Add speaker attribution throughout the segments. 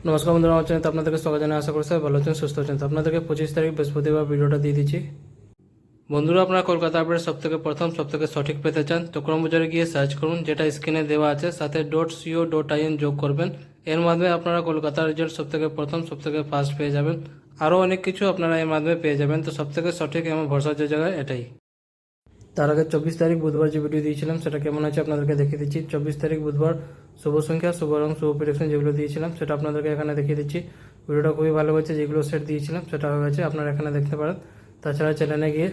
Speaker 1: নমস্কার বন্ধুরা, আমার চ্যানেলে আপনাদেরকে স্বাগত জানাই। আশা করি সবাই ভালো আছেন, সুস্থ আছেন। তো আপনাদেরকে 25 তারিখ বৃহস্পতিবার ভিডিওটা দিয়ে দিচ্ছি। বন্ধুরা, আপনারা কলকাতা আপডেট সবথেকে প্রথম সবথেকে সঠিক পেতে চান তো ক্রমবাজারে গিয়ে সার্চ করুন, যেটা স্ক্রিনে দেওয়া আছে, সাথে .co.in যোগ করবেন। এর মাধ্যমে আপনারা কলকাতার রেজাল্ট সবথেকে প্রথম সবথেকে ফার্স্ট পেয়ে যাবেন। আরও অনেক কিছু আপনারা এর মাধ্যমে পেয়ে যাবেন। তো সবথেকে সঠিক এবং ভরসার যে জায়গায় এটাই। তার আগে 24 তারিখ বুধবার যে ভিডিও দিয়েছিলাম সেটা কেমন আছে আপনাদেরকে দেখিয়ে দিচ্ছি। 24 তারিখ বুধবার শুভ সংখ্যা, শুভ রং, শুভ প্রেডিকশন যেগুলো দিয়েছিলাম সেটা আপনাদেরকে এখানে দেখিয়ে দিচ্ছি। ভিডিওটা খুবই ভালো হয়েছে, যেগুলো সেট দিয়েছিলাম সেটা হয়ে গেছে, আপনারা এখানে দেখতে পারেন। তাছাড়া চ্যানেলে গিয়ে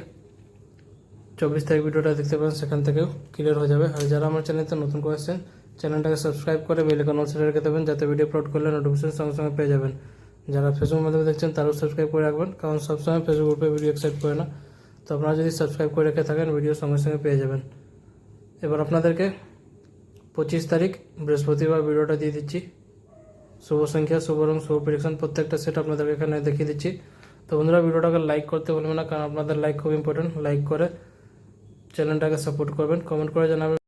Speaker 1: 24 তারিখ ভিডিওটা দেখতে পারেন, সেখান থেকেও ক্লিয়ার হয়ে যাবে। আর যারা আমার চ্যানেলতে নতুন করে আসছেন, চ্যানেলটাকে সাবস্ক্রাইব করে বেল আইকন অল সেট রেখে দেবেন, যাতে ভিডিও আপলোড করলে নোটিফিকেশন সঙ্গে সঙ্গে পেয়ে যাবেন। যারা ফেসবুক মাধ্যমে দেখছেন তারাও সাবস্ক্রাইব করে রাখবেন, কারণ সবসময় ফেসবুক গ্রুপে ভিডিও অ্যাকসেপ্ট করে না। তো আপনারা যদি সাবস্ক্রাইব করে রেখে থাকেন, ভিডিও সঙ্গে সঙ্গে পেয়ে যাবেন। এবার আপনাদেরকে 25 তারিখ বৃহস্পতিবার ভিডিওটা দিয়ে দিচ্ছি। শুভ সংখ্যা, শুভ রং, শুভ প্রেডিকশন প্রত্যেকটা সেট আপনাদেরকে এখানে দেখিয়ে দিচ্ছি। তো বন্ধুরা, ভিডিওটাকে লাইক করতে ভুলবেন না, কারণ আপনাদের লাইক খুব ইম্পর্টেন্ট। লাইক করে চ্যানেলটাকে সাপোর্ট করবেন, কমেন্ট করে জানাবেন